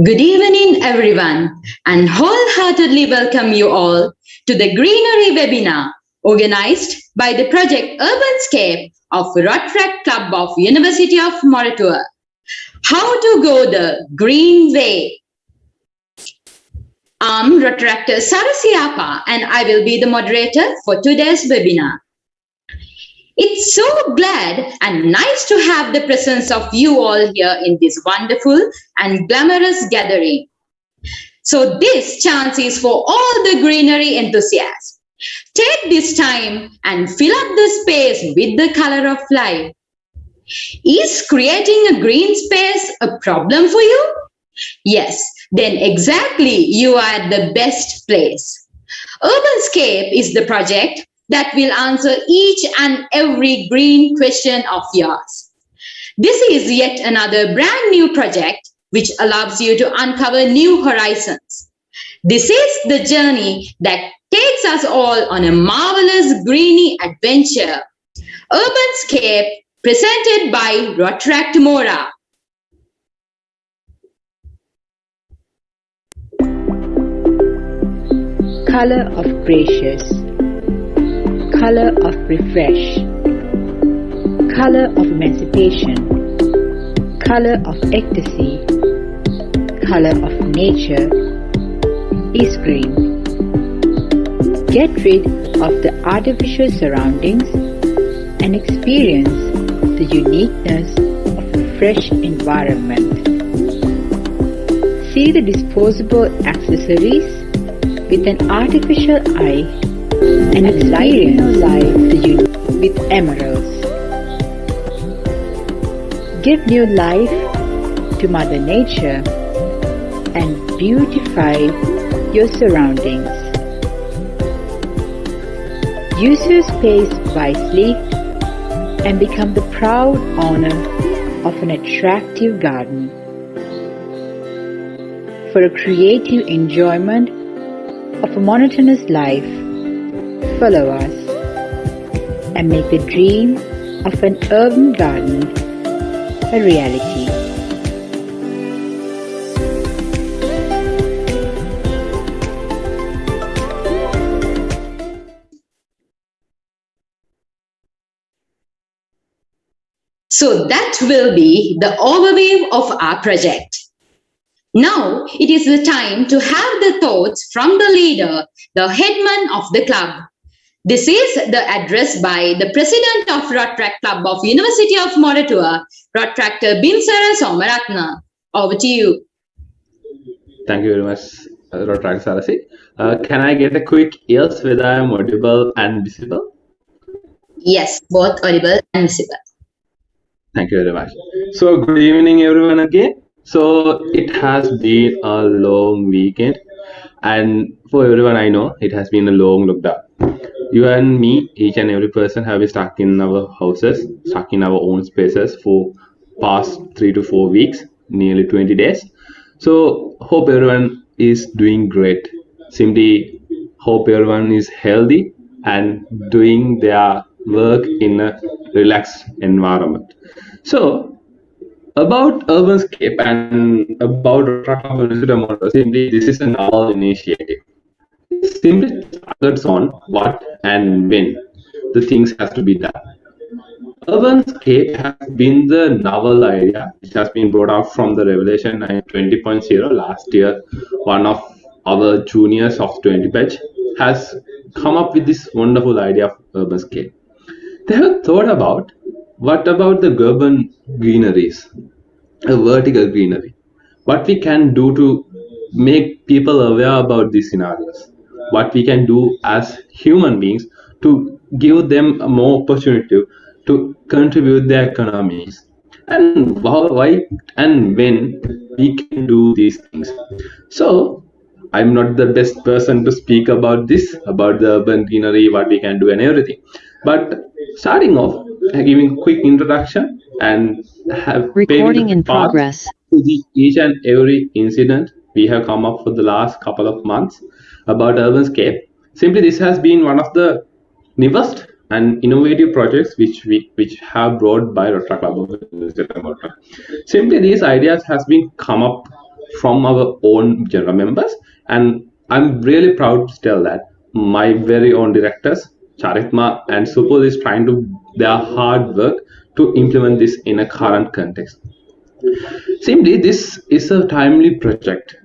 Good evening, everyone, and wholeheartedly welcome you all to the Greenery webinar organized by the project Urbanscape of Rotaract Club of University of Moratuwa. How to go the green way. I'm Rotaractor Sarasiapa and I will be the moderator for today's webinar. It's so glad and nice to have the presence of you all here in this wonderful and glamorous gathering. So this chance is for all the greenery enthusiasts. Take this time and fill up the space with the color of life. Is creating a green space a problem for you? Yes, then exactly you are at the best place. Urbanscape is the project that will answer each and every green question of yours. This is yet another brand new project which allows you to uncover new horizons. This is the journey that takes us all on a marvelous greeny adventure. Urbanscape presented by Rotaract Mora. Color of gracious, color of refresh, color of emancipation, color of ecstasy, color of nature is green. Get rid of the artificial surroundings and experience the uniqueness of a fresh environment. See the disposable accessories with an artificial eye and experience the unique with emeralds. Give new life to Mother Nature and beautify your surroundings. Use your space wisely and become the proud owner of an attractive garden. For a creative enjoyment of a monotonous life, follow us and make the dream of an urban garden a reality. So that will be the overview of our project. Now it is the time to have the thoughts from the leader, the headman of the club. This is the address by the president of Rotaract Club of University of Moratuwa, Rotaractor Binsara Somaratna. Over to you. Thank you very much, Rotaract Sarasi. Can I get a quick yes whether I am audible and visible? Yes, both audible and visible. Thank you very much. So good evening everyone again. So it has been a long weekend and for everyone I know it has been a long lockdown. You and me, each and every person have been stuck in our houses, stuck in our own spaces for past 3 to 4 weeks, nearly 20 days. So hope everyone is doing great. Simply hope everyone is healthy and doing their work in a relaxed environment. So about Urbanscape and about Rotaract, simply this is a novel initiative. It simply targets on what and when the things has to be done. Urbanscape has been the novel idea which has been brought out from the Revelation 20.0 last year. One of our juniors of 20 batch has come up with this wonderful idea of Urbanscape. They have thought about what about the urban greeneries, a vertical greenery, what we can do to make people aware about these scenarios, what we can do as human beings to give them a more opportunity to contribute their economies, and why and when we can do these things. So I'm not the best person to speak about this, about the urban greenery, what we can do and everything. But starting off, giving a quick introduction and have recording in progress to the each and every incident we have come up for the last couple of months about Urbanscape. Simply this has been one of the newest and innovative projects which have brought by Rotaract Club of University of Moratuwa. Simply these ideas has been come up from our own general members, and I'm really proud to tell that my very own directors Charitma and Supul is trying to their hard work to implement this in a current context. Simply this is a timely project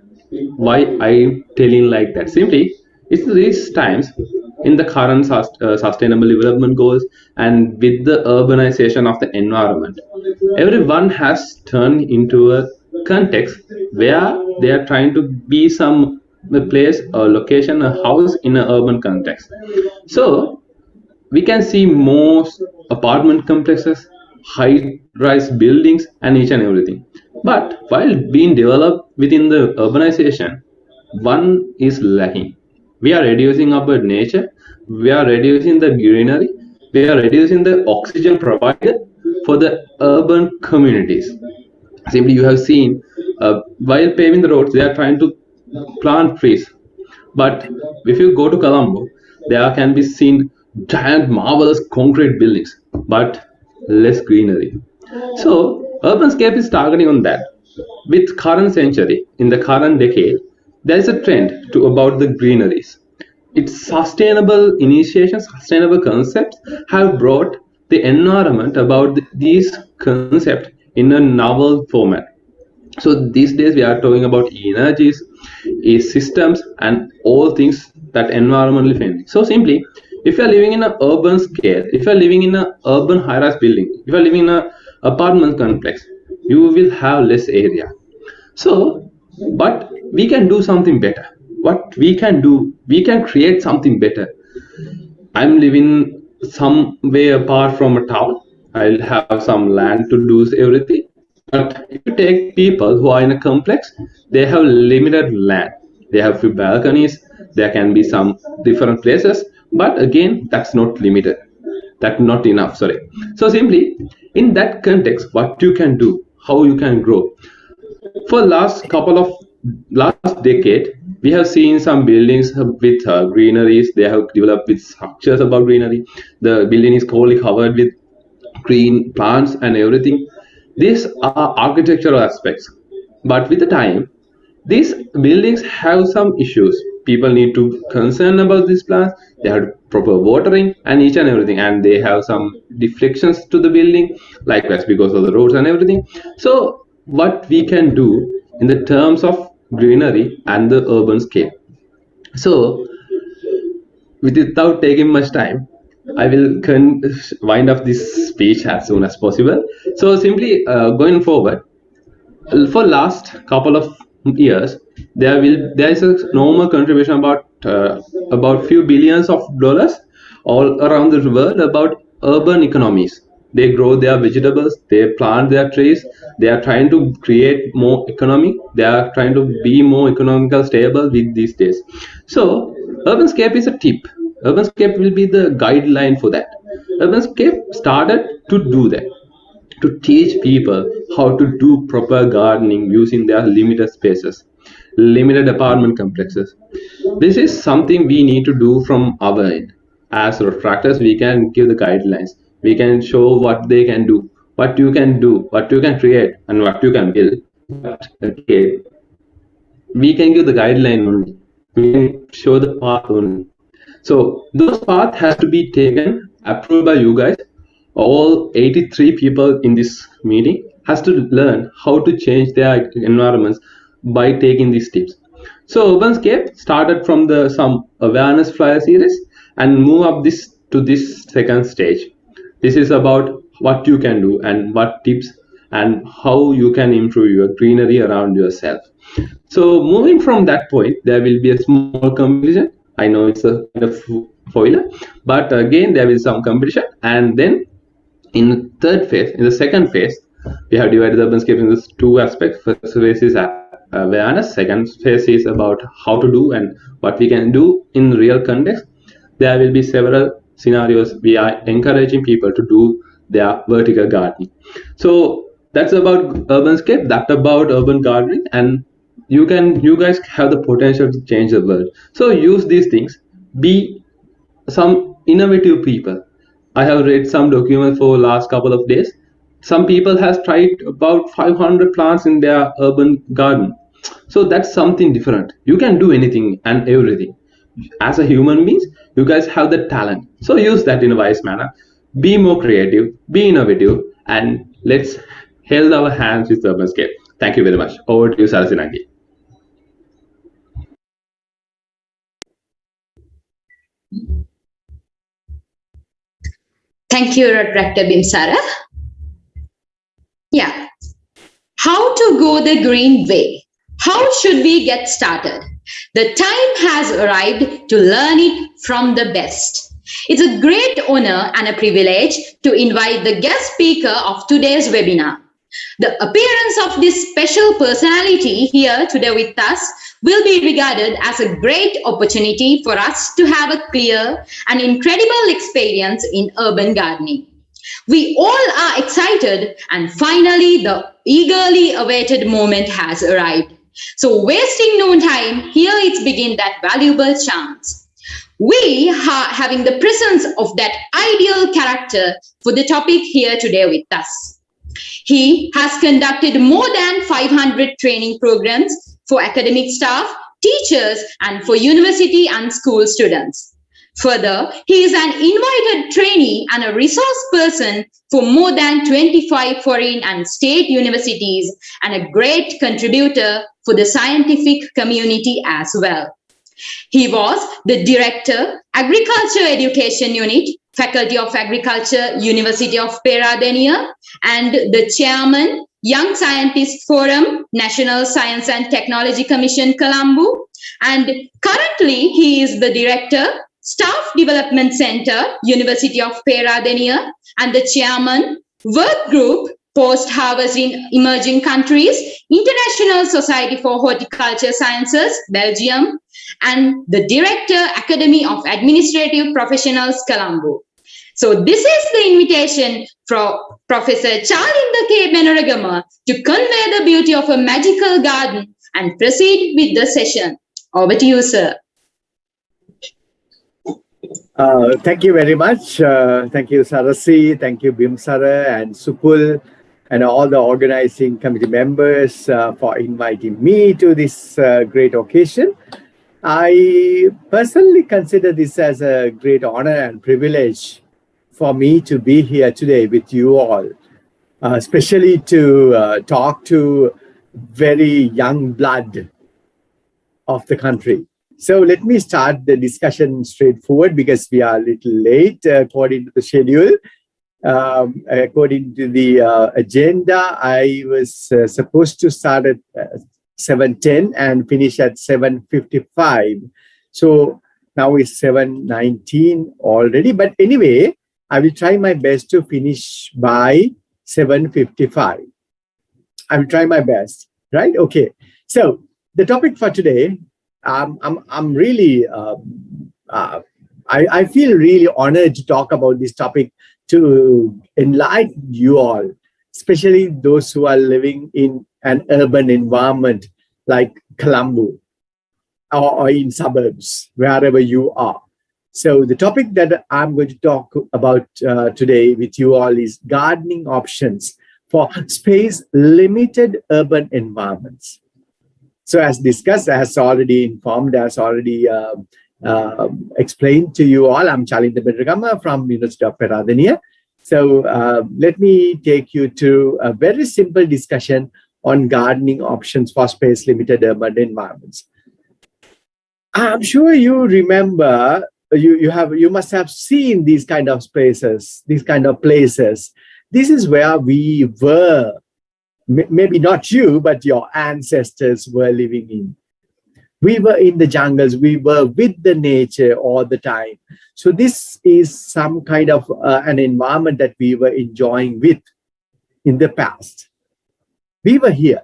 Why I telling like that? Simply, it's these times in the current sustainable development goals and with the urbanization of the environment, everyone has turned into a context where they are trying to be some place or location, a house in an urban context. So we can see more apartment complexes, high-rise buildings, and each and everything. But while being developed within the urbanization, one is lacking. We are reducing our nature, we are reducing the greenery, we are reducing the oxygen provided for the urban communities. Simply, you have seen while paving the roads, they are trying to plant trees, but if you go to Colombo, there can be seen giant, marvelous concrete buildings, but less greenery. So, Urbanscape is targeting on that. With current century, in the current decade, there is a trend to about the greeneries. Its sustainable initiations, sustainable concepts have brought the environment about these concepts in a novel format. So these days we are talking about energies, systems, and all things that environmentally friendly. So simply, if you are living in an urban scale, if you are living in an urban high-rise building, if you are living in an apartment complex, you will have less area. So, but we can do something better. What we can do, we can create something better. I'm living some way apart from a town. I'll have some land to do everything. But if you take people who are in a complex, they have limited land. They have few balconies. There can be some different places. But again, that's not limited. That's not enough. Sorry. So simply, in that context, what you can do, how you can grow. For last decade, we have seen some buildings with greeneries. They have developed with structures about greenery. The building is wholly covered with green plants and everything. These are architectural aspects, but with the time, these buildings have some issues. People need to concern about these plants. They have proper watering and each and everything, and they have some deflections to the building, likewise because of the roads and everything. So, what we can do in the terms of greenery and the urban scale. So, without taking much time, I will wind up this speech as soon as possible. So simply going forward, for last couple of years, there is a normal contribution about few billions of dollars all around the world about urban economies. They grow their vegetables, they plant their trees, they are trying to create more economy, they are trying to be more economical stable with these days. So Urbanscape is a tip. Urbanscape will be the guideline for that. Urbanscape started to do that, to teach people how to do proper gardening using their limited spaces, limited apartment complexes. This is something we need to do from our end. As Rotaractors, we can give the guidelines. We can show what they can do, what you can do, what you can create, and what you can build. But again, we can give the guideline only. We can show the path only. So those paths has to be taken, approved by you guys. All 83 people in this meeting has to learn how to change their environments by taking these tips. So Urbanscape started from the some awareness flyer series and move up this to this second stage. This is about what you can do and what tips and how you can improve your greenery around yourself. So moving from that point, there will be a small competition. I know it's a kind of spoiler, but again there will be some competition, and then in the third phase, in the second phase, we have divided the Urbanscape in these two aspects. First phase is awareness. Second phase is about how to do and what we can do in real context. There will be several scenarios. We are encouraging people to do their vertical gardening. So that's about Urbanscape. That's about urban gardening, and you guys have the potential to change the world. So use these things. Be some innovative people. I have read some documents for last couple of days. Some people has tried about 500 plants in their urban garden. So that's something different. You can do anything and everything. As a human beings, you guys have the talent. So use that in a wise manner. Be more creative, be innovative, and let's hold our hands with Urbanscape. Thank you very much. Over to you, Sarasinagi. Thank you, Rotaract Bimsara. Yeah. How to go the green way? How should we get started? The time has arrived to learn it from the best. It's a great honor and a privilege to invite the guest speaker of today's webinar. The appearance of this special personality here today with us will be regarded as a great opportunity for us to have a clear and incredible experience in urban gardening. We all are excited, and finally the eagerly awaited moment has arrived. So wasting no time, here it begins that valuable chance. We are having the presence of that ideal character for the topic here today with us. He has conducted more than 500 training programs for academic staff, teachers, and for university and school students. Further, he is an invited trainee and a resource person for more than 25 foreign and state universities and a great contributor for the scientific community as well. He was the Director, Agriculture Education Unit, Faculty of Agriculture, University of Peradeniya, and the Chairman, Young Scientist Forum, National Science and Technology Commission, Colombo. And currently, he is the Director, Staff Development Center, University of Peradeniya, and the Chairman, Work Group, Post-Harvest in Emerging Countries, International Society for Horticulture Sciences, Belgium, and the Director, Academy of Administrative Professionals, Colombo. So this is the invitation from Professor Chalinda K. Benaragama to convey the beauty of a magical garden and proceed with the session. Over to you, sir. Thank you very much. Thank you, Sarasi. Thank you, Bimsara and Supul, and all the organizing committee members for inviting me to this great occasion. I personally consider this as a great honor and privilege for me to be here today with you all, especially to talk to very young blood of the country. So let me start the discussion straightforward because we are a little late according to the schedule. According to the agenda, I was supposed to start at 7:10 and finish at 7:55. So now it's 7:19 already. But anyway, I will try my best to finish by 7:55. I will try my best, right? Okay. So the topic for today, I'm really, I feel really honored to talk about this topic to enlighten you all, especially those who are living in an urban environment like Colombo or in suburbs, wherever you are. So the topic that I'm going to talk about today with you all is gardening options for space-limited urban environments. So as discussed, as already informed, as already explained to you all, I'm Chalinda Benaragama from University of Peradeniya. So let me take you to a very simple discussion on gardening options for space-limited urban environments. I'm sure you remember, you must have seen these kind of spaces, these kind of places. This is where we were. Maybe not you, but your ancestors were living in. We were in the jungles, we were with the nature all the time. So this is some kind of an environment that we were enjoying with in the past. We were here.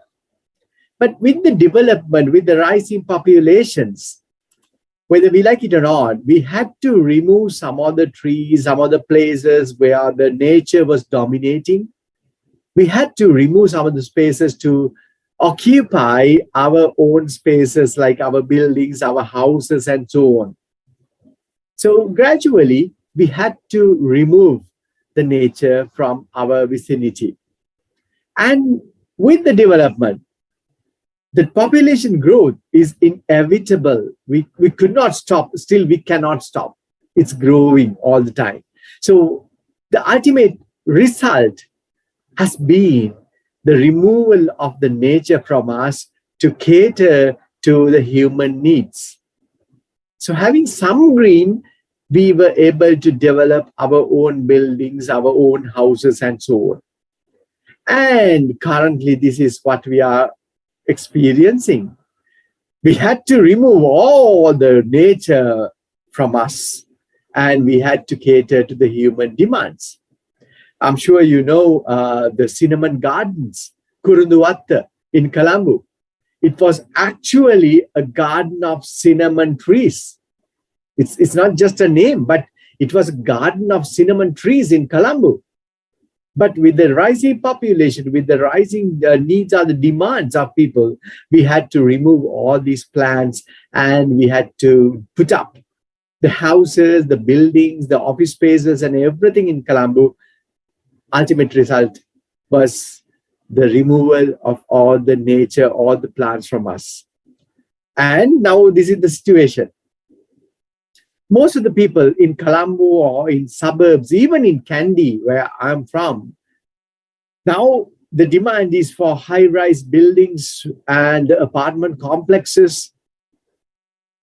But with the development, with the rising populations, whether we like it or not, we had to remove some of the trees, some of the places where the nature was dominating. We had to remove some of the spaces to occupy our own spaces like our buildings, our houses, and so on. So gradually, we had to remove the nature from our vicinity. And with the development, the population growth is inevitable. We could not stop. Still, we cannot stop. It's growing all the time. So the ultimate result has been the removal of the nature from us to cater to the human needs. So having some green we were able to develop our own buildings, our own houses, and so on. And currently, this is what we are experiencing. We had to remove all the nature from us, and we had to cater to the human demands. I'm sure you know the cinnamon gardens, Kurunduwatta in Colombo. It was actually a garden of cinnamon trees. It's not just a name, but it was a garden of cinnamon trees in Colombo. But with the rising population, with the rising needs or the demands of people, we had to remove all these plants and we had to put up the houses, the buildings, the office spaces, and everything in Colombo. Ultimate result was the removal of all the nature, all the plants from us. And now this is the situation. Most of the people in Colombo or in suburbs, even in Kandy, where I'm from, now the demand is for high-rise buildings and apartment complexes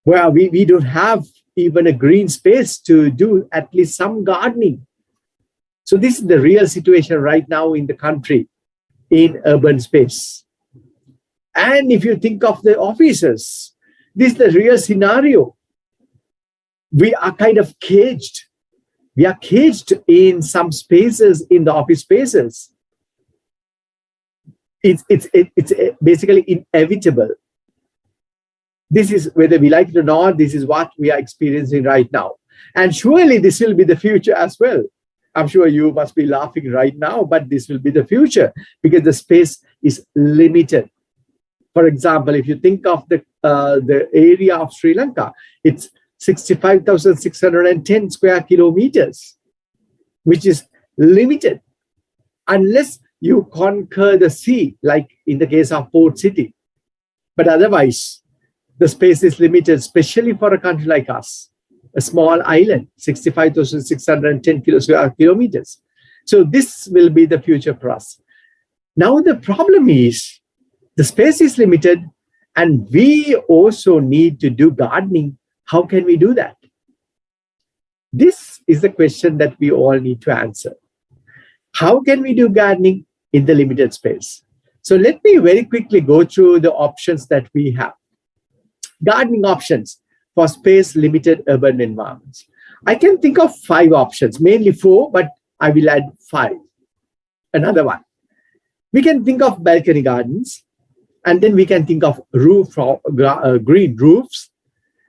where we don't have even a green space to do at least some gardening. So this is the real situation right now in the country, in urban space. And if you think of the offices, this is the real scenario. We are kind of caged. We are caged in some spaces, in the office spaces. It's basically inevitable. This is, whether we like it or not, this is what we are experiencing right now. And surely this will be the future as well. I'm sure you must be laughing right now, but this will be the future because the space is limited. For example, if you think of the area of Sri Lanka, it's 65,610 square kilometers, which is limited unless you conquer the sea, like in the case of Port City. But otherwise, the space is limited, especially for a country like us, a small island, 65,610 square kilometers. So this will be the future for us. Now the problem is the space is limited and we also need to do gardening. How can we do that? This is the question that we all need to answer. How can we do gardening in the limited space? So let me very quickly go through the options that we have. Gardening options for space-limited urban environments. I can think of 5 options, mainly 4, but I will add 5. Another one. We can think of balcony gardens, and then we can think of green roofs,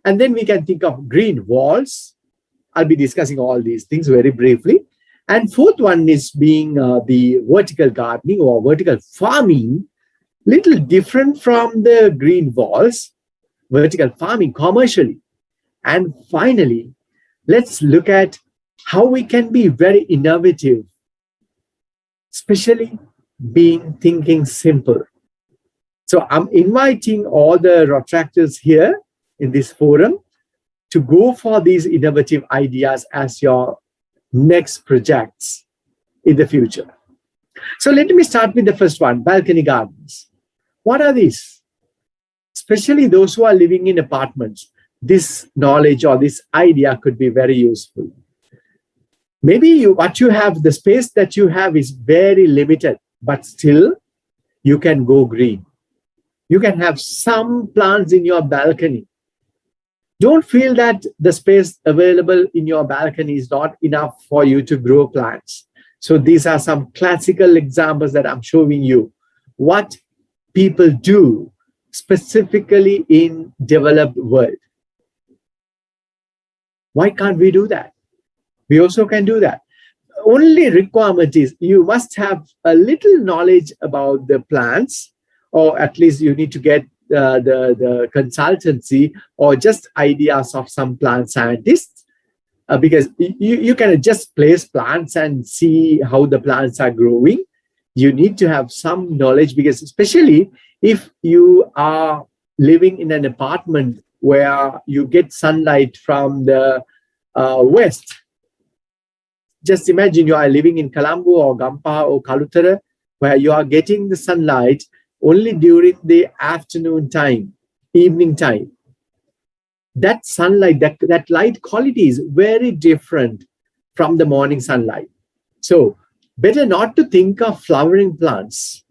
and then we can think of green walls. I'll be discussing all these things very briefly. And fourth one is being the vertical gardening or vertical farming, little different from the green walls, vertical farming commercially. And finally, let's look at how we can be very innovative, especially thinking simple. So I'm inviting all the Rotaractors here in this forum to go for these innovative ideas as your next projects in the future. So let me start with the first one, balcony gardens. What are these? Especially those who are living in apartments, this knowledge or this idea could be very useful. Maybe the space that you have is very limited, but still you can go green. You can have some plants in your balcony. Don't feel that the space available in your balcony is not enough for you to grow plants. So these are some classical examples that I'm showing you. What people do specifically in developed world. Why can't we do that? We also can do that. Only requirement is you must have a little knowledge about the plants, or at least you need to get the consultancy or just ideas of some plant scientists, because you can just place plants and see how the plants are growing. You need to have some knowledge, because especially if you are living in an apartment where you get sunlight from the west. Just imagine you are living in Colombo or Gampa or Kalutara, where you are getting the sunlight only during the afternoon time, evening time. that sunlight, that light quality is very different from the morning sunlight. So better not to think of flowering plants,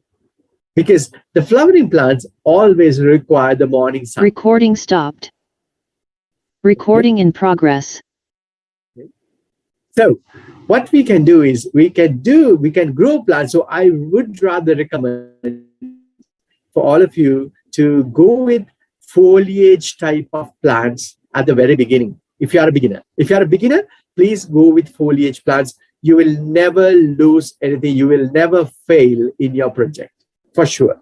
because the flowering plants always require the morning sun. Recording stopped. Recording in progress. So what we can do is we can grow plants. So I would rather recommend for all of you to go with foliage type of plants at the very beginning. If you are a beginner, please go with foliage plants. You will never lose anything. You will never fail in your project. For sure.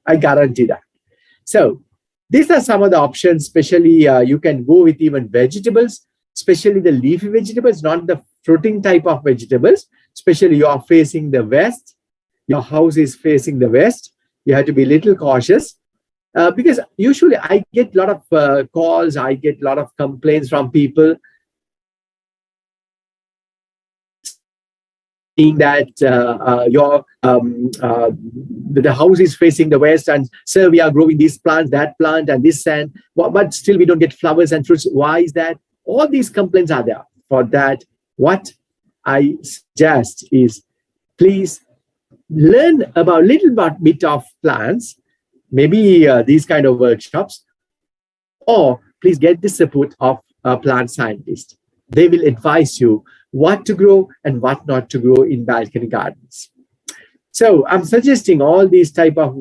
I guarantee that. So these are some of the options, especially you can go with even vegetables, especially the leafy vegetables, not the fruiting type of vegetables, especially you are facing the west, your house is facing the west. You have to be a little cautious because usually I get a lot of calls, I get a lot of complaints from people that the house is facing the west, and sir, we are growing this plant, that plant, and this, and but still we don't get flowers and fruits. Why is that? All these complaints are there. For that, what I suggest is please learn about a little bit of plants, maybe these kind of workshops, or please get the support of a plant scientist. They will advise you what to grow and what not to grow in balcony gardens. So I'm suggesting all these type of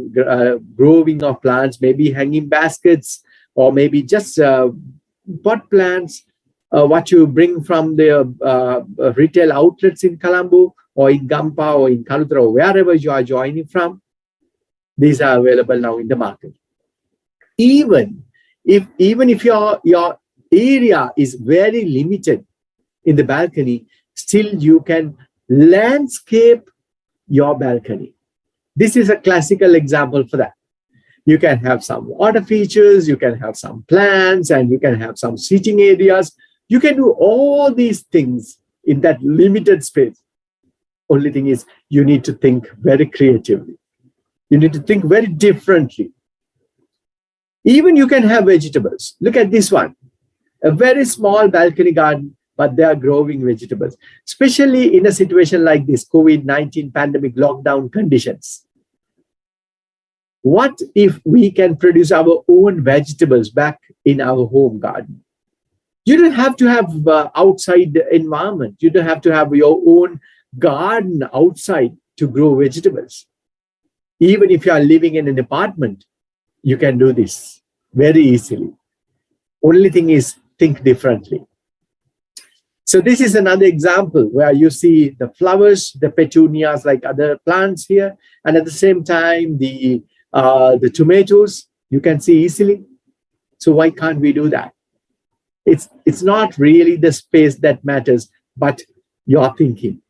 growing of plants, maybe hanging baskets, or maybe just pot plants, what you bring from the retail outlets in Colombo or in Gampa or in Kalutra, or wherever you are joining from. These are available now in the market. Even if your area is very limited in the balcony, still you can landscape your balcony. This is a classical example for that. You can have some water features, you can have some plants, and you can have some seating areas. You can do all these things in that limited space. Only thing is you need to think very creatively. You need to think very differently. Even you can have vegetables. Look at this one. A very small balcony garden, but they are growing vegetables, especially in a situation like this, COVID-19 pandemic lockdown conditions. What if we can produce our own vegetables back in our home garden? You don't have to have outside environment. You don't have to have your own garden outside to grow vegetables. Even if you are living in an apartment, you can do this very easily. Only thing is think differently. So this is another example where you see the flowers, the petunias like other plants here, and at the same time the tomatoes you can see easily. So why can't we do that? It's not really the space that matters, but your thinking,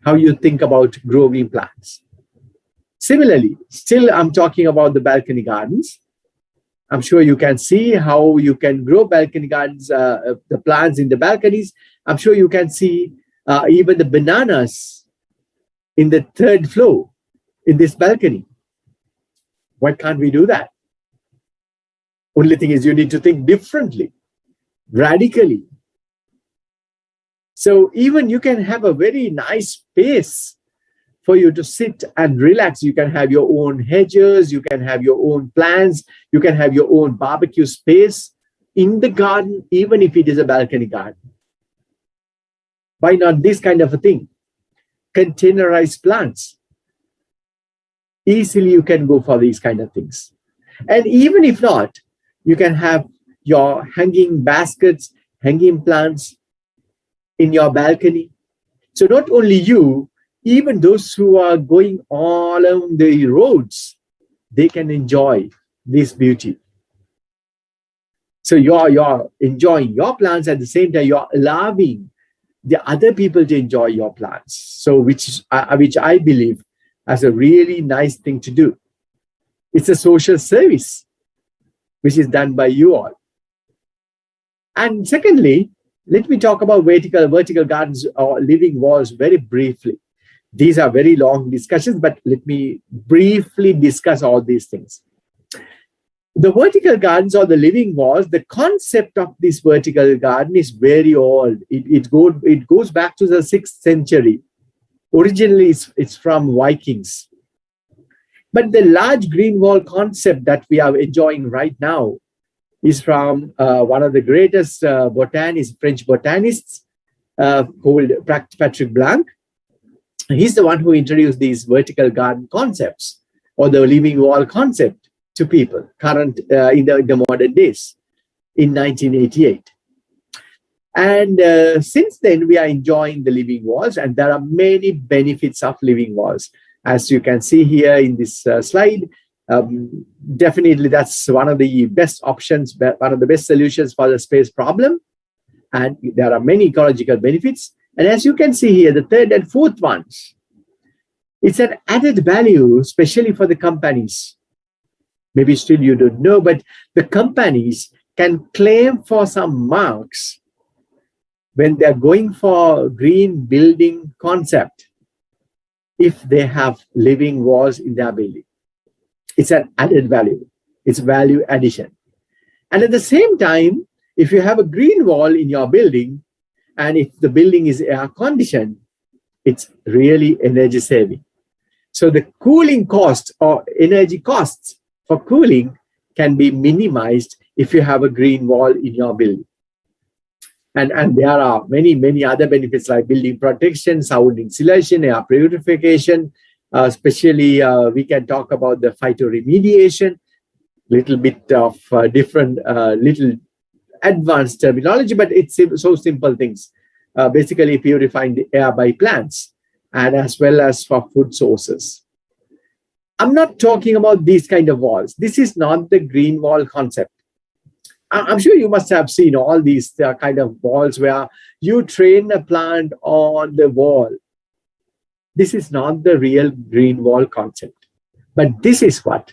how you think about growing plants. Similarly, still I'm talking about the balcony gardens. I'm sure you can see how you can grow balcony gardens, the plants in the balconies. I'm sure you can see even the bananas in the third floor in this balcony. Why can't we do that? Only thing is you need to think differently, radically. So even you can have a very nice space for you to sit and relax. You can have your own hedges, you can have your own plants, you can have your own barbecue space in the garden, even if it is a balcony garden. Why not this kind of a thing? Containerized plants. Easily you can go for these kind of things. And even if not, you can have your hanging baskets, hanging plants in your balcony. So not only you, even those who are going all along the roads, they can enjoy this beauty. So you're enjoying your plants, at the same time you're allowing the other people to enjoy your plants. So which I believe as a really nice thing to do. It's a social service which is done by you all. And secondly, let me talk about vertical gardens or living walls very briefly. These are very long discussions, but let me briefly discuss all these things. The vertical gardens or the living walls, the concept of this vertical garden is very old. It goes back to the 6th century. Originally, it's from Vikings. But the large green wall concept that we are enjoying right now is from one of the greatest French botanists called Patrick Blanc. He's the one who introduced these vertical garden concepts or the living wall concept to people in the modern days in 1988. And since then, we are enjoying the living walls, and there are many benefits of living walls. As you can see here in this slide, definitely that's one of the best options, one of the best solutions for the space problem. And there are many ecological benefits. And as you can see here, the third and fourth ones, it's an added value, especially for the companies. Maybe still you don't know, but the companies can claim for some marks when they're going for green building concept if they have living walls in their building. It's an added value. It's value addition. And at the same time, if you have a green wall in your building, and if the building is air conditioned, it's really energy saving. So the cooling cost or energy costs for cooling can be minimized if you have a green wall in your building. And there are many other benefits like building protection, sound insulation, air purification. Especially, we can talk about the phytoremediation, little bit of different, little advanced terminology, but it's so simple things. Basically purifying the air by plants and as well as for food sources. I'm not talking about these kind of walls. This is not the green wall concept. I'm sure you must have seen all these kind of walls where you train a plant on the wall. This is not the real green wall concept. But this is what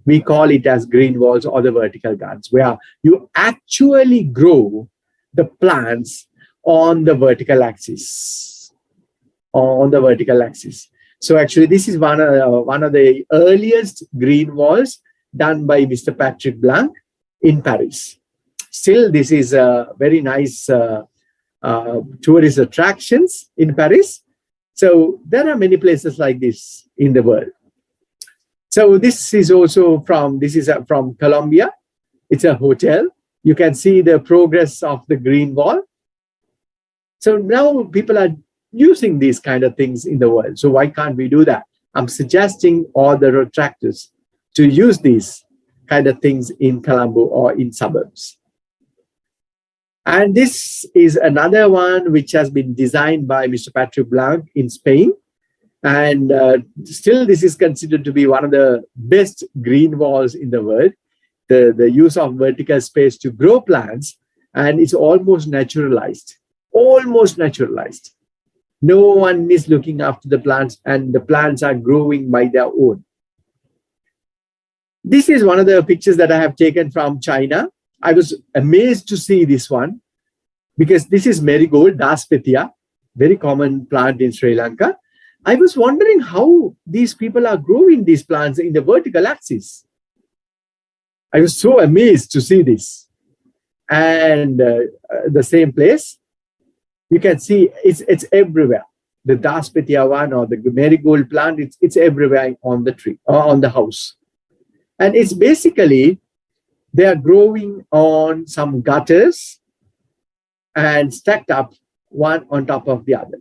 we call it as green walls or the vertical gardens, where you actually grow the plants on the vertical axis. So actually, this is one of the earliest green walls done by Mr. Patrick Blanc in Paris. Still, this is a very nice tourist attractions in Paris. So there are many places like this in the world. So this is also from Colombia. It's a hotel. You can see the progress of the green wall. So now people are using these kind of things in the world. So why can't we do that? I'm suggesting all the Rotaractors to use these kind of things in Colombo or in suburbs. And this is another one which has been designed by Mr. Patrick Blanc in Spain. And still, this is considered to be one of the best green walls in the world. The use of vertical space to grow plants, and it's almost naturalized. Almost naturalized. No one is looking after the plants, and the plants are growing by their own. This is one of the pictures that I have taken from China. I was amazed to see this one because this is marigold, Daspetia, very common plant in Sri Lanka. I was wondering how these people are growing these plants in the vertical axis. I was so amazed to see this. And the same place, you can see it's everywhere. The Daspetia one or the marigold plant, it's everywhere on the tree or on the house. And it's basically, they are growing on some gutters and stacked up one on top of the other.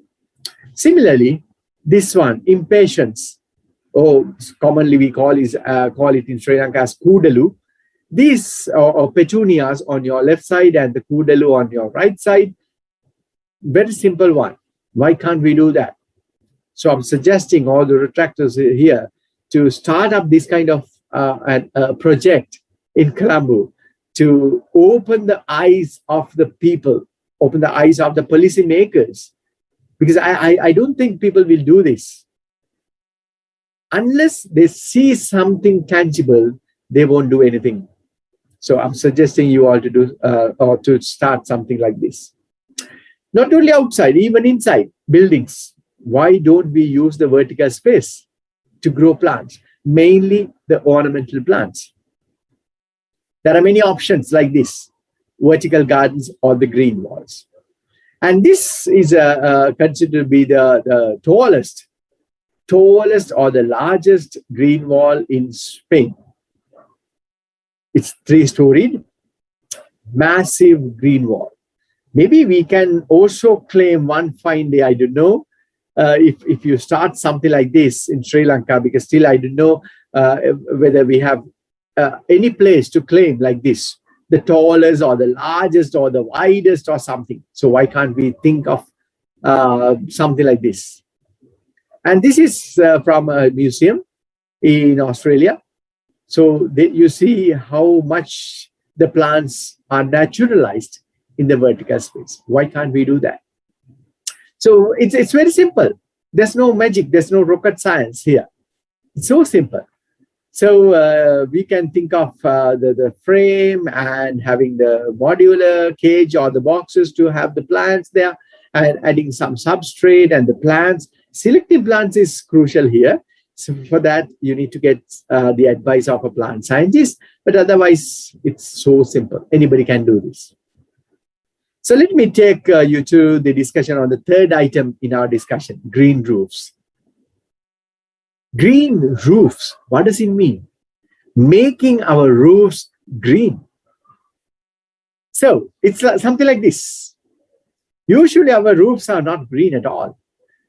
Similarly, this one, impatiens, commonly we call it in Sri Lanka as kudalu. These are petunias on your left side and the kudalu on your right side. Very simple one. Why can't we do that? So I'm suggesting all the Rotaractors here to start up this kind of project in Colombo to open the eyes of the people, open the eyes of the policy makers. Because I don't think people will do this. Unless they see something tangible, they won't do anything. So I'm suggesting you all to do or to start something like this. Not only outside, even inside buildings. Why don't we use the vertical space to grow plants? Mainly the ornamental plants. There are many options like this: vertical gardens or the green walls. And this is considered to be the tallest or the largest green wall in Spain. It's 3-storied, massive green wall. Maybe we can also claim one fine day, I don't know, if you start something like this in Sri Lanka, because still I don't know whether we have any place to claim like this, the tallest or the largest or the widest or something. So why can't we think of something like this? And this is from a museum in Australia. So you see how much the plants are naturalized in the vertical space. Why can't we do that? So it's very simple. There's no magic. There's no rocket science here. It's so simple. So we can think of the frame and having the modular cage or the boxes to have the plants there, and adding some substrate and the plants. Selecting plants is crucial here. So for that, you need to get the advice of a plant scientist. But otherwise, it's so simple. Anybody can do this. So let me take you to the discussion on the third item in our discussion: green roofs. Green roofs, what does it mean? Making our roofs green. So it's something like this. Usually our roofs are not green at all.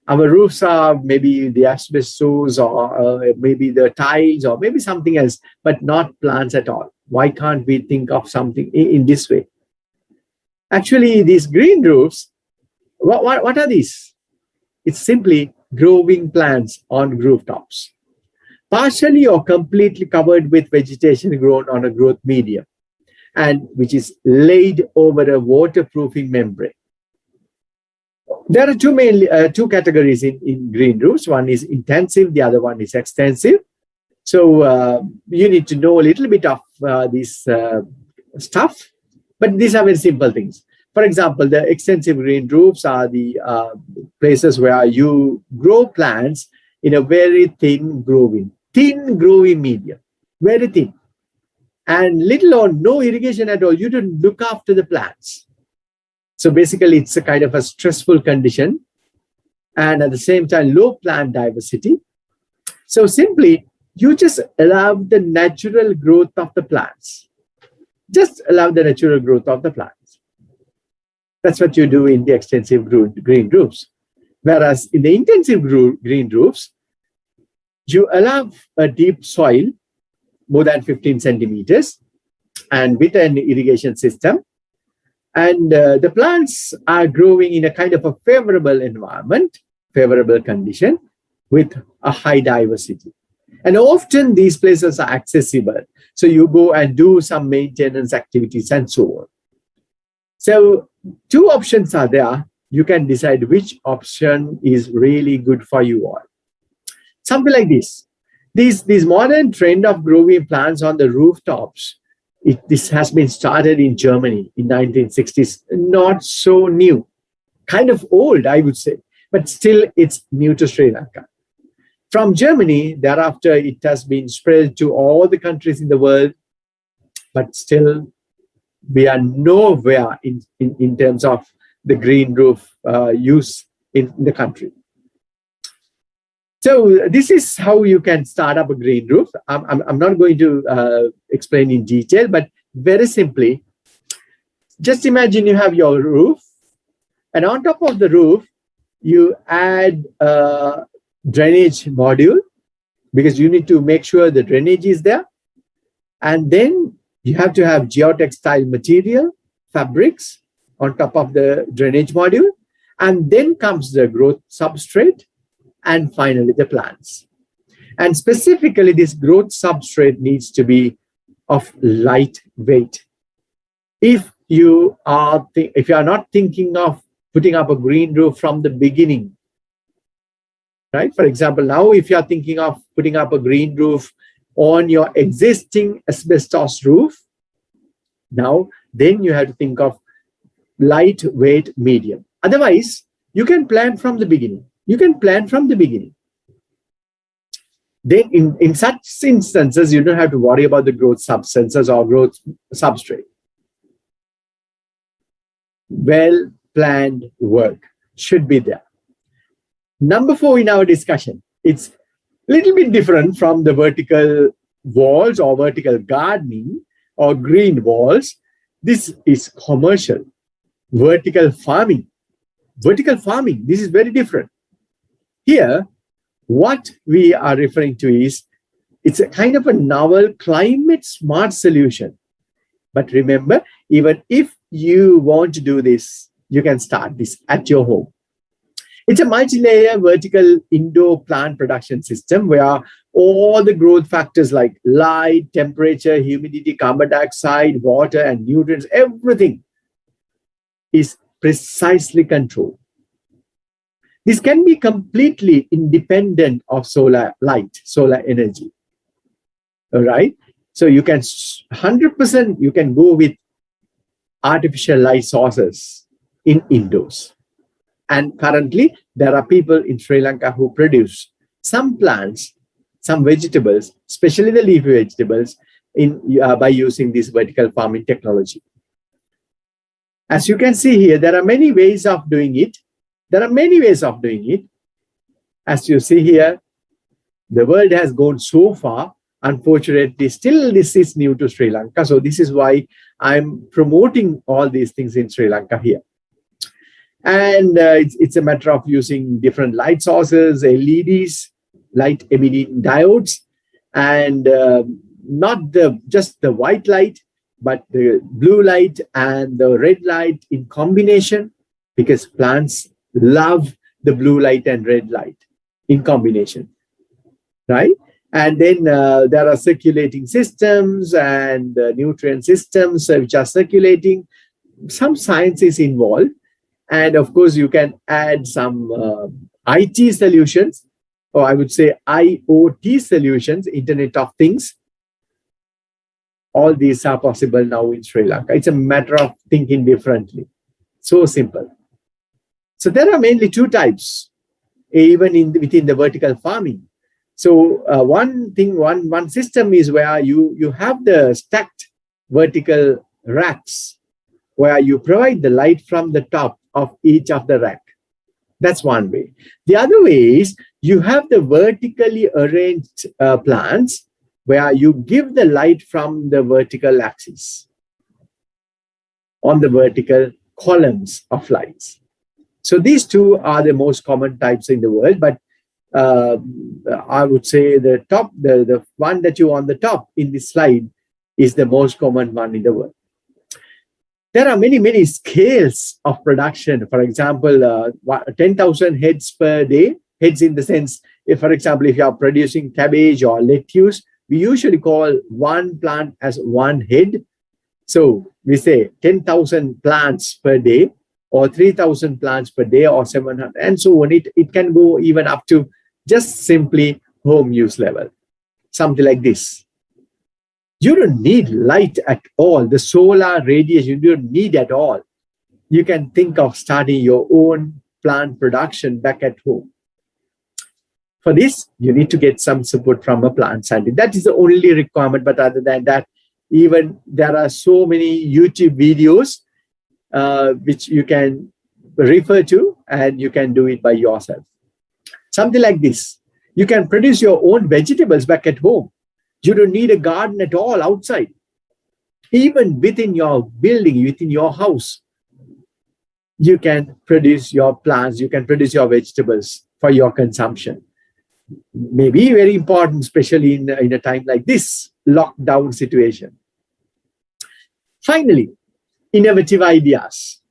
Our roofs are maybe the asbestos or maybe the tiles or maybe something else, but not plants at all. Why can't we think of something in this way? Actually, these green roofs, what are these? It's simply growing plants on rooftops, partially or completely covered with vegetation grown on a growth medium, and which is laid over a waterproofing membrane. There are two categories in green roofs. One is intensive, the other one is extensive. So you need to know a little bit of this stuff, but these are very simple things. For example, the extensive green roofs are the places where you grow plants in a very thin growing medium, very thin, and little or no irrigation at all. You don't look after the plants. So basically, it's a kind of a stressful condition, and at the same time, low plant diversity. So simply, you just allow the natural growth of the plants. Just allow the natural growth of the plants. That's what you do in the extensive green roofs. Whereas in the intensive green roofs, you allow a deep soil, more than 15 centimeters, and with an irrigation system. And the plants are growing in a kind of a favorable environment, favorable condition, with a high diversity. And often these places are accessible. So you go and do some maintenance activities and so on. So two options are there. You can decide which option is really good for you all. Something like this. This modern trend of growing plants on the rooftops, this has been started in Germany in 1960s. Not so new. Kind of old, I would say. But still, it's new to Sri Lanka. From Germany, thereafter, it has been spread to all the countries in the world. But still, we are nowhere in terms of the green roof use in the country. So this is how you can start up a green roof. I'm not going to explain in detail, but very simply, just imagine you have your roof, and on top of the roof, you add a drainage module, because you need to make sure the drainage is there. And then you have to have geotextile material, fabrics on top of the drainage module. And then comes the growth substrate, and finally the plants. And specifically, this growth substrate needs to be of light weight. If you are not thinking of putting up a green roof from the beginning, right? For example, now if you are thinking of putting up a green roof on your existing asbestos roof, then you have to think of lightweight medium. Otherwise, you can plan from the beginning. then in such instances, you don't have to worry about the growth substances or growth substrate. Well-planned work should be there. Number 4 in our discussion, it's a little bit different from the vertical walls or vertical gardening or green walls. This is commercial, vertical farming. Vertical farming, this is very different. Here, what we are referring to is, it's a kind of a novel climate smart solution. But remember, even if you want to do this, you can start this at your home. It's a multi-layer vertical indoor plant production system where all the growth factors like light, temperature, humidity, carbon dioxide, water, and nutrients, everything is precisely controlled. This can be completely independent of solar light, solar energy. All right. So you can 100%, you can go with artificial light sources in indoors. And currently, there are people in Sri Lanka who produce some plants, some vegetables, especially the leafy vegetables, by using this vertical farming technology. As you can see here, there are many ways of doing it. As you see here, the world has gone so far. Unfortunately, still this is new to Sri Lanka. So this is why I'm promoting all these things in Sri Lanka here. And it's a matter of using different light sources, LEDs, light emitting diodes, and not just the white light, but the blue light and the red light in combination, because plants love the blue light and red light in combination, right? And then there are circulating systems and nutrient systems which are circulating. Some science is involved. And of course, you can add some IT solutions, or I would say IoT solutions, Internet of Things. All these are possible now in Sri Lanka. It's a matter of thinking differently. So simple. So there are mainly 2 types, even within the vertical farming. So one system is where you have the stacked vertical racks, where you provide the light from the top of each of the rack. That's one way. The other way is you have the vertically arranged plants where you give the light from the vertical axis on the vertical columns of lights. So these 2 are the most common types in the world, but I would say the one that you on the top in this slide is the most common one in the world. There are many scales of production. For example, 10,000 heads per day. Heads in the sense, if, for example, if you are producing cabbage or lettuce, we usually call one plant as one head. So we say 10,000 plants per day, or 3,000 plants per day, or 700, and so on. It can go even up to just simply home use level, something like this. You don't need light at all. The solar radiation you don't need at all. You can think of starting your own plant production back at home. For this, you need to get some support from a plant scientist. That is the only requirement. But other than that, even there are so many YouTube videos which you can refer to, and you can do it by yourself. Something like this. You can produce your own vegetables back at home. You don't need a garden at all outside. Even within your building, within your house, you can produce your plants, you can produce your vegetables for your consumption. Maybe very important, especially in a time like this, lockdown situation. Finally, innovative ideas.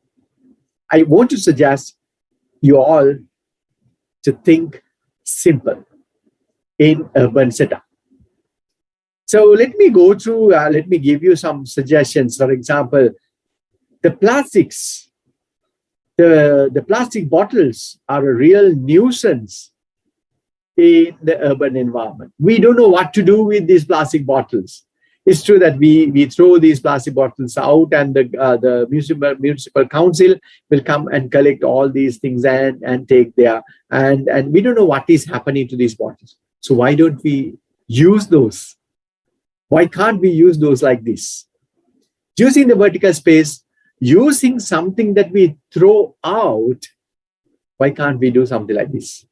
I want to suggest you all to think simple in urban setup. So let me go through, let me give you some suggestions. For example, the plastics, the plastic bottles are a real nuisance in the urban environment. We don't know what to do with these plastic bottles. It's true that we throw these plastic bottles out, and the municipal council will come and collect all these things and take their, and we don't know what is happening to these bottles. So why don't we use those? Why can't we use those like this? Using the vertical space, using something that we throw out, why can't we do something like this?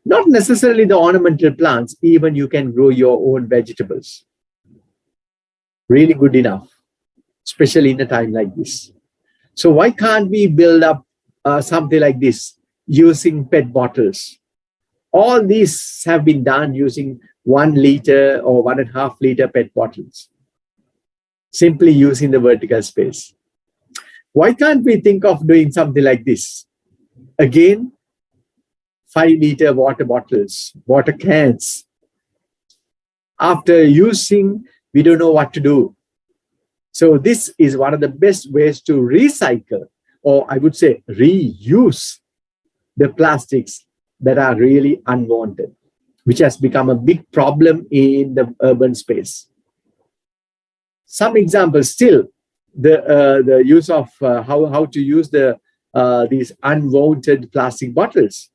Not necessarily the ornamental plants, even you can grow your own vegetables. Really good enough, especially in a time like this. So why can't we build up something like this using PET bottles? All these have been done using 1 liter or 1.5 liter PET bottles, simply using the vertical space. Why can't we think of doing something like this? Again, 5 liter water bottles, water cans. After using, we don't know what to do. So this is one of the best ways to recycle, or I would say reuse, the plastics that are really unwanted, which has become a big problem in the urban space. Some examples still, the use of how to use these unwanted plastic bottles.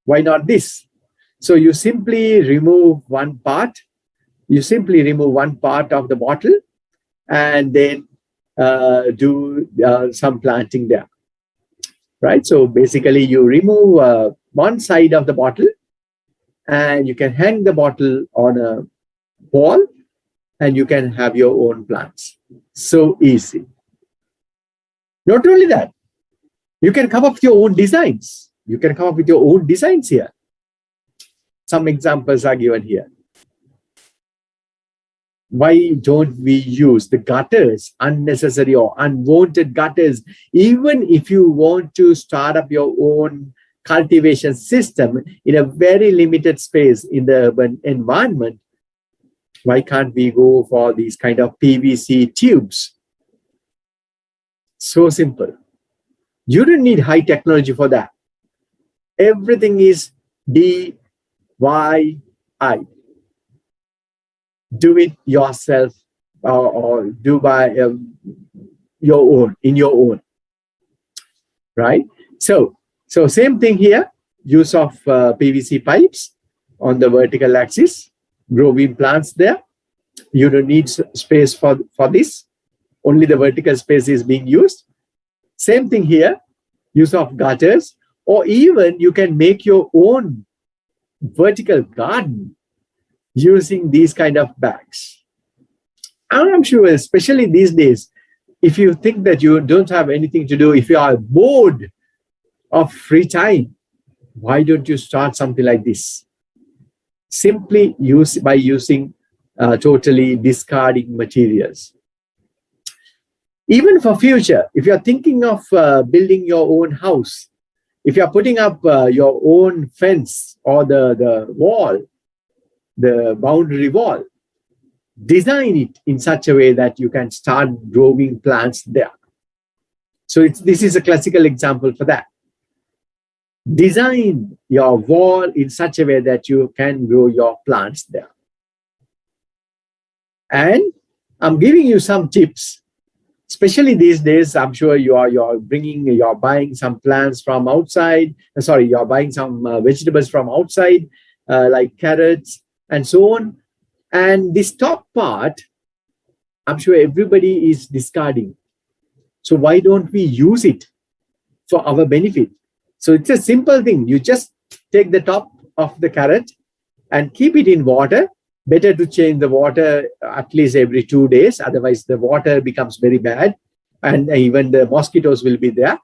Why not this? So you simply remove one part. You simply remove one part of the bottle and then do some planting there. Right? So basically you remove one side of the bottle and you can hang the bottle on a wall and you can have your own plants. So easy. Not only that, you can come up with your own designs. You can come up with your own designs here. Some examples are given here. Why don't we use the gutters, unnecessary or unwanted gutters? Even if you want to start up your own cultivation system in a very limited space in the urban environment, why can't we go for these kind of PVC tubes? So simple. You don't need high technology for that. Everything is DIY. Do it yourself or do by your own, in your own, right? So same thing here, use of PVC pipes on the vertical axis, growing plants there. You don't need space for this. Only the vertical space is being used. Same thing here, use of gutters, or even you can make your own vertical garden using these kind of bags. I'm sure, especially these days, if you think that you don't have anything to do, if you are bored of free time, why don't you start something like this? Simply by using totally discarding materials. Even for future, if you're thinking of building your own house, if you're putting up your own fence or the wall, the boundary wall, design it in such a way that you can start growing plants there. So this is a classical example for that. Design your wall in such a way that you can grow your plants there. And I'm giving you some tips, especially these days. I'm sure you're buying some plants from outside. Sorry, you're buying some vegetables from outside, like carrots and so on. And this top part, I'm sure everybody is discarding. So why don't we use it for our benefit? So it's a simple thing. You just take the top of the carrot and keep it in water. Better to change the water at least every 2 days. Otherwise, the water becomes very bad and even the mosquitoes will be there.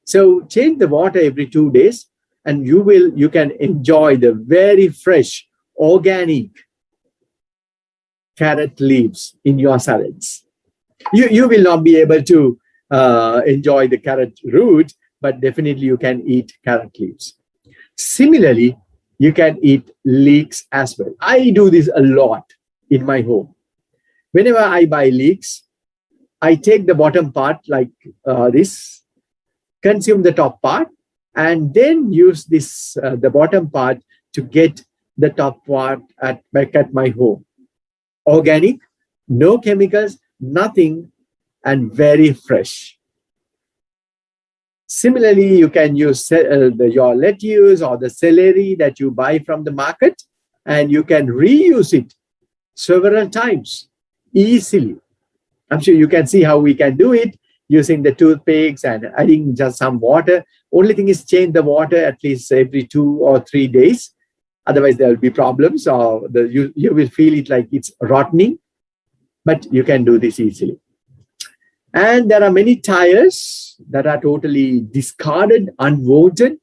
So change the water every 2 days and you can enjoy the very fresh, organic carrot leaves in your salads. You will not be able to enjoy the carrot root, but definitely you can eat carrot leaves. Similarly, you can eat leeks as well. I do this a lot in my home. Whenever I buy leeks, I take the bottom part like this, consume the top part, and then use the bottom part to get the top part back at my home. Organic, no chemicals, nothing, and very fresh. Similarly, you can use your lettuce or the celery that you buy from the market and you can reuse it several times easily. I'm sure you can see how we can do it using the toothpicks and adding just some water. Only thing is change the water at least every 2 or 3 days. Otherwise, there will be problems, or you will feel it like it's rotting. But you can do this easily. And there are many tires that are totally discarded, unwanted.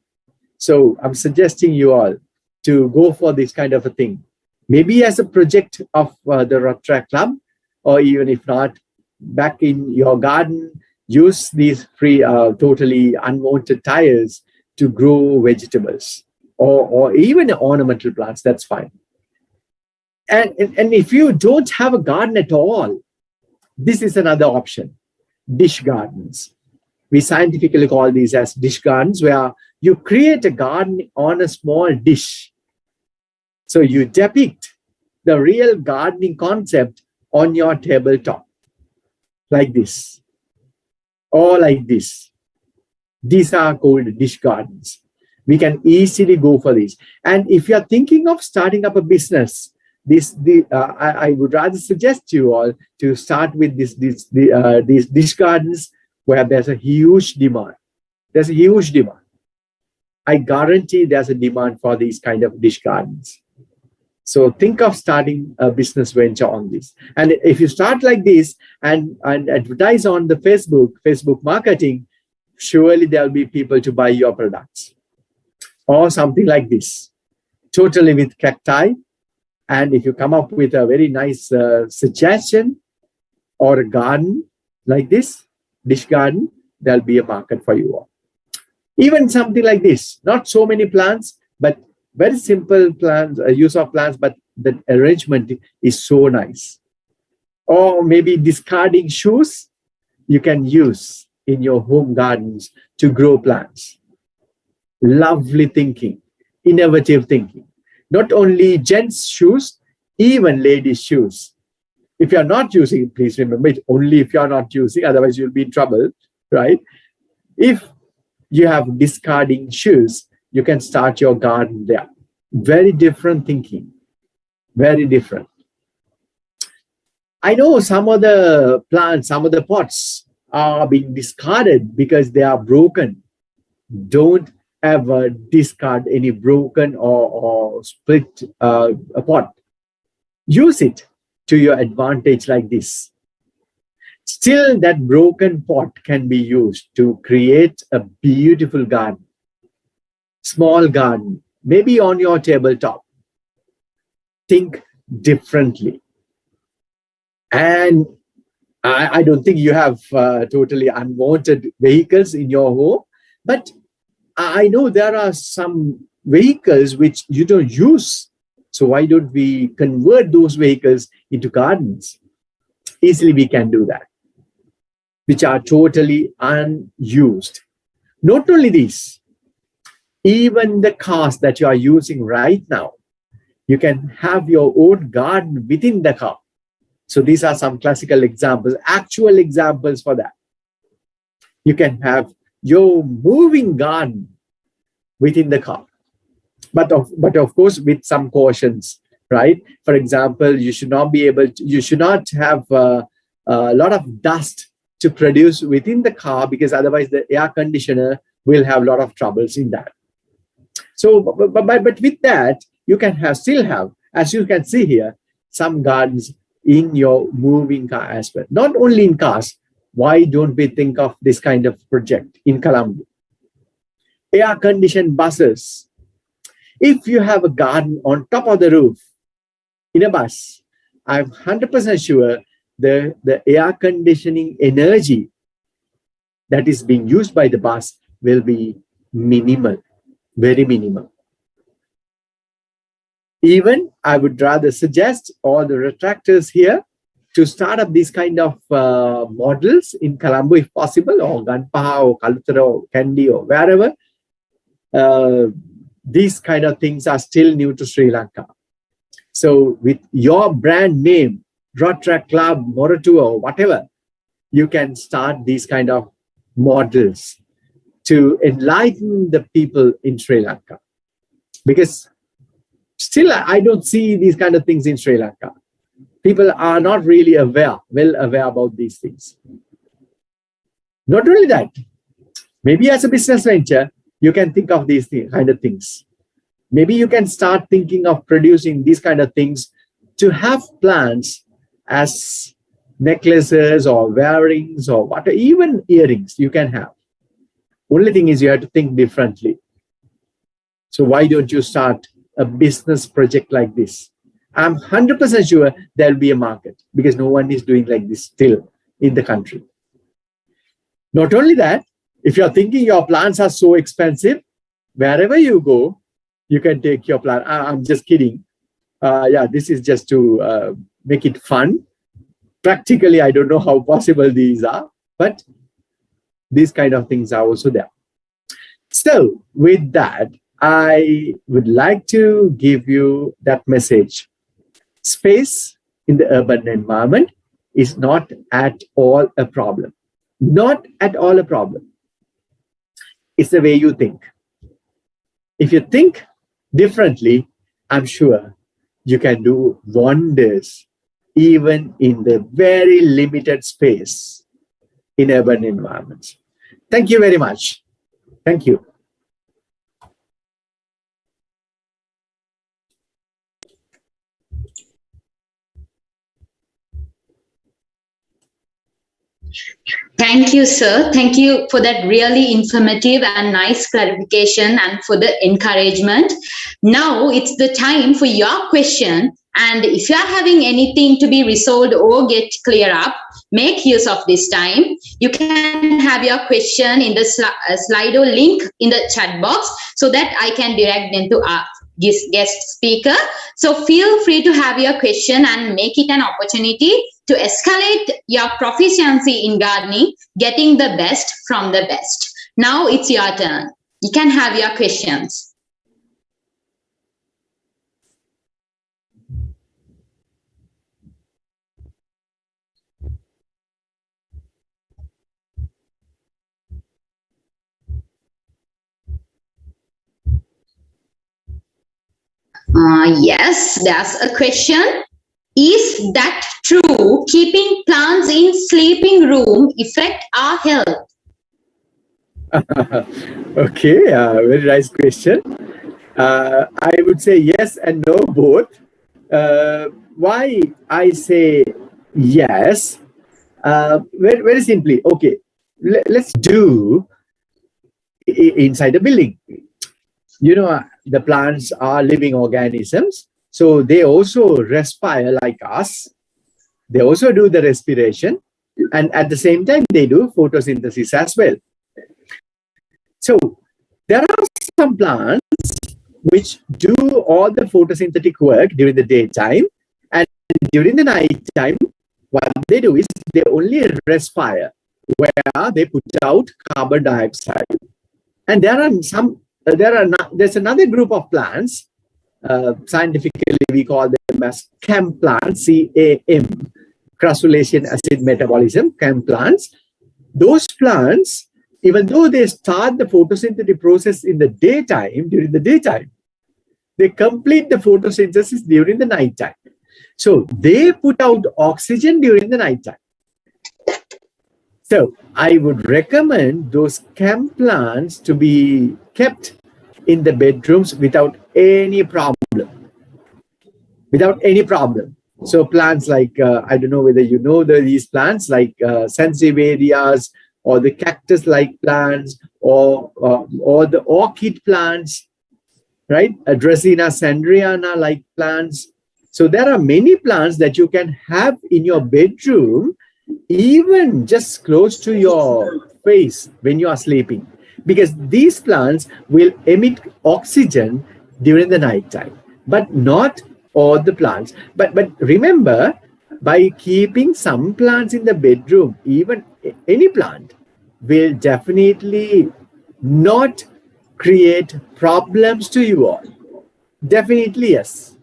So I'm suggesting you all to go for this kind of a thing. Maybe as a project of the Rotaract Club, or even if not, back in your garden, use these free, totally unwanted tires to grow vegetables, or even ornamental plants. That's fine. And if you don't have a garden at all, this is another option. Dish gardens. We scientifically call these as dish gardens, where you create a garden on a small dish. So you depict the real gardening concept on your tabletop, like this, or like this. These are called dish gardens. We can easily go for these. And if you're thinking of starting up a business, I would rather suggest you all to start with these dish gardens where there's a huge demand. There's a huge demand. I guarantee there's a demand for these kind of dish gardens. So think of starting a business venture on this. And if you start like this and advertise on the Facebook marketing, surely there'll be people to buy your products. Or something like this, totally with cacti. And if you come up with a very nice suggestion or a garden like this, dish garden, there'll be a market for you all. Even something like this, not so many plants, but very simple plants, use of plants, but the arrangement is so nice. Or maybe discarding shoes, you can use in your home gardens to grow plants. Lovely thinking, innovative thinking. Not only gents' shoes, even ladies' shoes. If you're not using it, please remember it only if you're not using, otherwise you'll be in trouble, right? If you have discarding shoes, you can start your garden there. Very different thinking, very different. I know some of the plants, some of the pots are being discarded because they are broken. Don't ever discard any broken or split a pot. Use it to your advantage like this. Still, that broken pot can be used to create a beautiful garden. Small garden, maybe on your tabletop. Think differently. And I don't think you have totally unwanted vehicles in your home, but I know there are some vehicles which you don't use. So why don't we convert those vehicles into gardens? Easily we can do that, which are totally unused. Not only this, even the cars that you are using right now, you can have your own garden within the car. So these are some classical examples, actual examples for that. You can have your moving garden within the car. But of course, with some cautions, right? For example, you should not have a lot of dust to produce within the car, because otherwise the air conditioner will have a lot of troubles in that. So, but with that, you can still have, as you can see here, some gardens in your moving car as well. Not only in cars. Why don't we think of this kind of project in Colombo? Air-conditioned buses. If you have a garden on top of the roof in a bus, I'm 100% sure the air conditioning energy that is being used by the bus will be minimal, very minimal. Even I would rather suggest all the retractors here to start up these kind of models in Colombo if possible, or Ganpaha or Kalutara or Kandy or wherever. These kind of things are still new to Sri Lanka. So with your brand name, Rotaract Club, Moratuwa, or whatever, you can start these kind of models to enlighten the people in Sri Lanka. Because Still, I don't see these kind of things in Sri Lanka. People are not really well aware about these things. Not only that, maybe as a business venture, you can think of these kind of things. Maybe you can start thinking of producing these kind of things to have plants as necklaces or wearings or whatever, even earrings you can have. Only thing is you have to think differently. So why don't you start a business project like this? I'm 100% sure there'll be a market because no one is doing like this still in the country. Not only that, if you're thinking your plants are so expensive, wherever you go, you can take your plant. I'm just kidding. Yeah, this is just to make it fun. Practically, I don't know how possible these are, but these kind of things are also there. So with that, I would like to give you that message. Space in the urban environment is not at all a problem. Not at all a problem. It's the way you think. If you think differently, I'm sure you can do wonders even in the very limited space in urban environments. Thank you very much. Thank you. Thank you, sir. Thank you for that really informative and nice clarification and for the encouragement. Now it's the time for your question. And if you are having anything to be resolved or get clear up, make use of this time. You can have your question in the Slido link in the chat box so that I can direct them to our guest speaker. So feel free to have your question and make it an opportunity to escalate your proficiency in gardening, getting the best from the best. Now it's your turn. You can have your questions. Yes, there's a question. Is that true? Keeping plants in sleeping room affect our health? Okay, very nice question. I would say yes and no both. Why I say yes? Very simply. Okay, let's do inside the building. You know, the plants are living organisms, so they also respire like us. They also do the respiration, and at the same time, they do photosynthesis as well. So there are some plants which do all the photosynthetic work during the daytime, and during the night time, what they do is they only respire, where they put out carbon dioxide. And there's another group of plants, scientifically we call them as CAM plants, CAM, crassulacean acid metabolism, CAM plants. Those plants, even though they start the photosynthetic process in the daytime, during the daytime, they complete the photosynthesis during the nighttime. So they put out oxygen during the nighttime. So I would recommend those CAM plants to be kept in the bedrooms without any problem. Without any problem. So plants like, I don't know whether you know these plants like sansevieras or the cactus-like plants or the orchid plants, right? Dracaena sandriana-like plants. So there are many plants that you can have in your bedroom, even just close to your face when you are sleeping, because these plants will emit oxygen during the night time, but not all the plants. But remember, by keeping some plants in the bedroom, even any plant will definitely not create problems to you all. Definitely, yes.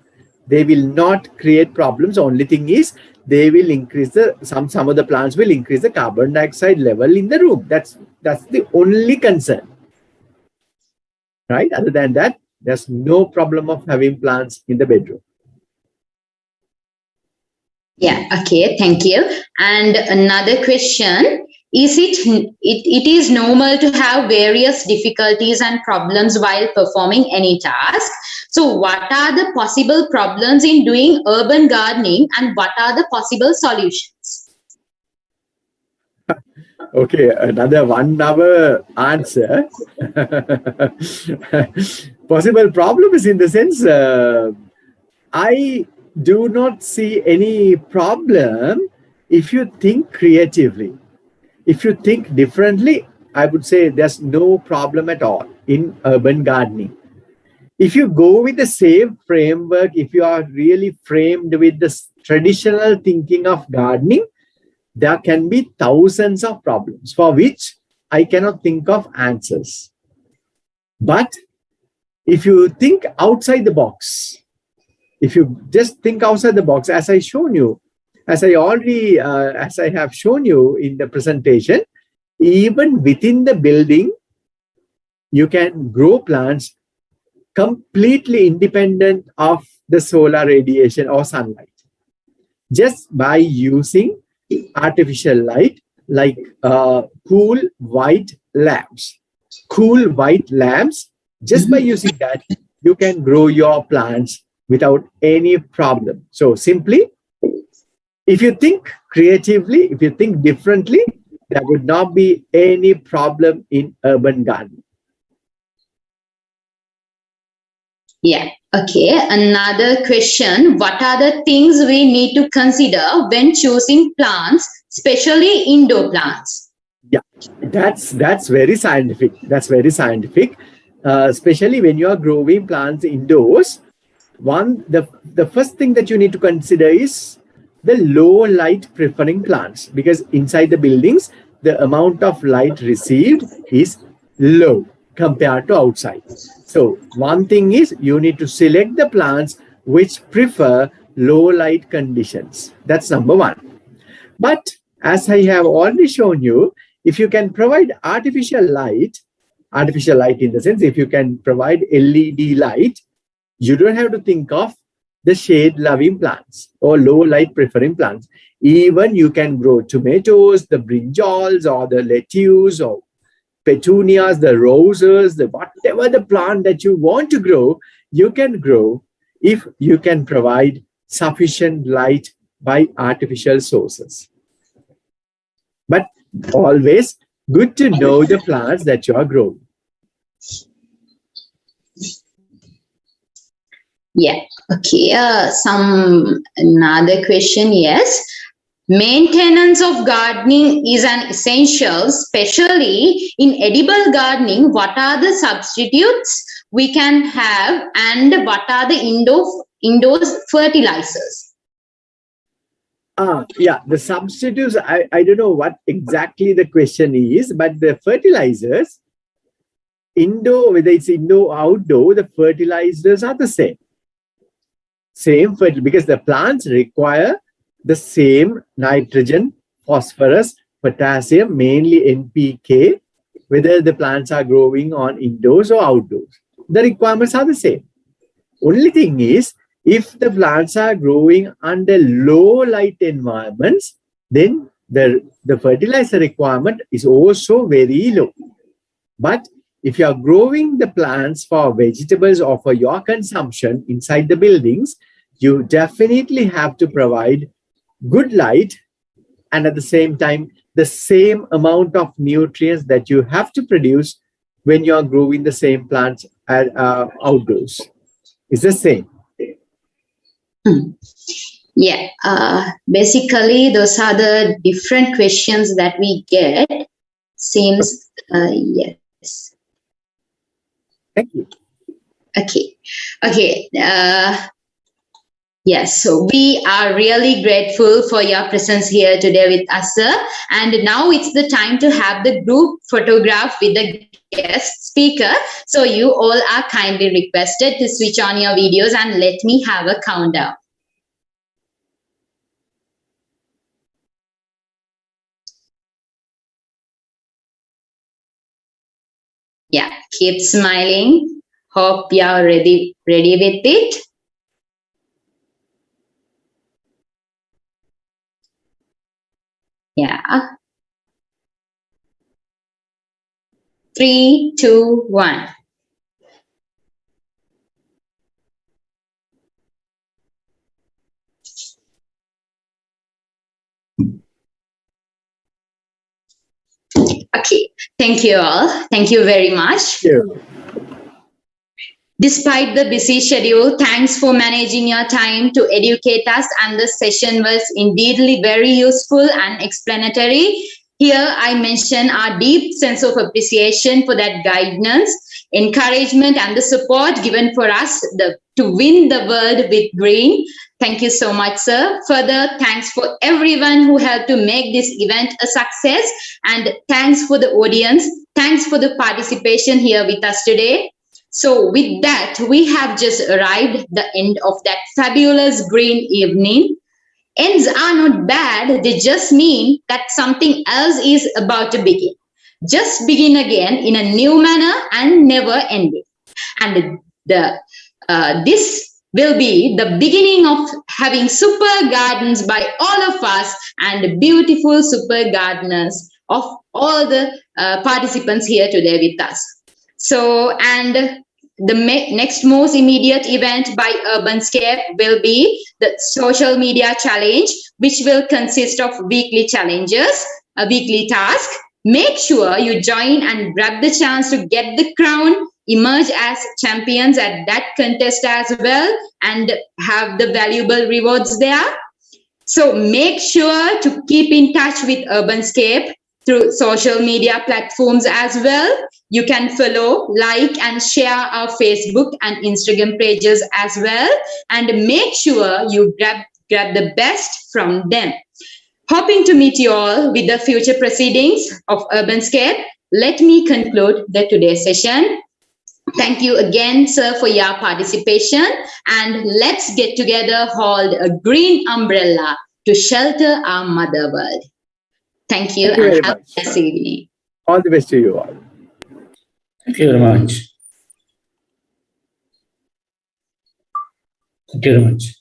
They will not create problems. Only thing is they will increase some of the plants will increase the carbon dioxide level in the room. That's the only concern, right? Other than that, There's no problem of having plants in the bedroom. Yeah, okay, thank you. And another question, is it is normal to have various difficulties and problems while performing any task? So what are the possible problems in doing urban gardening and what are the possible solutions? Okay, another 1 hour answer. Possible problem is in the sense, I do not see any problem if you think creatively. If you think differently, I would say there's no problem at all in urban gardening. If you go with the same framework, if you are really framed with the traditional thinking of gardening, there can be thousands of problems for which I cannot think of answers. But if you think outside the box, if you just think outside the box, as I shown you, as I have shown you in the presentation, even within the building, you can grow plants completely independent of the solar radiation or sunlight, just by using artificial light like cool white lamps. Cool white lamps, just by using that, you can grow your plants without any problem. So simply, if you think creatively, if you think differently, there would not be any problem in urban gardening. Yeah, okay. Another question, what are the things we need to consider when choosing plants, especially indoor plants? Yeah, that's very scientific. That's very scientific, especially when you are growing plants indoors. The first thing that you need to consider is the low light preferring plants, because inside the buildings the amount of light received is low compared to outside. So one thing is you need to select the plants which prefer low light conditions. That's number one. But as I have already shown you, if you can provide artificial light in the sense, if you can provide LED light, you don't have to think of the shade loving plants or low light preferring plants. Even you can grow tomatoes, the brinjals or the lettuce or petunias, the roses, whatever the plant that you want to grow, you can grow if you can provide sufficient light by artificial sources. But always good to know the plants that you are growing. Yeah, okay. Another question, yes. Maintenance of gardening is an essential, especially in edible gardening. What are the substitutes we can have and what are the indoors fertilizers? Yeah, the substitutes, I don't know what exactly the question is, but the fertilizers, indoor, whether it's indoor or outdoor, the fertilizers are the same. Because the plants require the same nitrogen, phosphorus, potassium, mainly NPK, whether the plants are growing on indoors or outdoors. The requirements are the same. Only thing is, if the plants are growing under low light environments, then the fertilizer requirement is also very low. But if you are growing the plants for vegetables or for your consumption inside the buildings, you definitely have to provide good light and at the same time, the same amount of nutrients that you have to produce when you are growing the same plants outdoors. It's the same. Yeah, basically those are the different questions that we get. Seems, yes. Thank you. Okay. Yes, so we are really grateful for your presence here today with us, sir. And now it's the time to have the group photograph with the guest speaker. So you all are kindly requested to switch on your videos and let me have a countdown. Yeah, keep smiling. Hope you are ready with it. Yeah. 3, 2, 1. Okay. Thank you all. Thank you very much. Yeah. Despite the busy schedule, thanks for managing your time to educate us, and the session was indeedly very useful and explanatory. Here I mention our deep sense of appreciation for that guidance, encouragement, and the support given for us to win the world with green. Thank you so much, sir. Further, thanks for everyone who helped to make this event a success, and thanks for the audience. Thanks for the participation here with us today. So with that, we have just arrived the end of that fabulous green evening. Ends are not bad, they just mean that something else is about to begin. Just begin again in a new manner and never ending. And this will be the beginning of having super gardens by all of us and beautiful super gardeners of all the participants here today with us. So, and the next most immediate event by Urbanscape will be the social media challenge, which will consist of weekly challenges, a weekly task. Make sure you join and grab the chance to get the crown, emerge as champions at that contest as well, and have the valuable rewards there. So make sure to keep in touch with Urbanscape through social media platforms as well. You can follow, like, and share our Facebook and Instagram pages as well. And make sure you grab the best from them. Hoping to meet you all with the future proceedings of Urbanscape, let me conclude the today's session. Thank you again, sir, for your participation. And let's get together, hold a green umbrella to shelter our mother world. Thank you, Thank you and very have much. a nice evening. All the best to you all. Thank you very much. Thank you very much.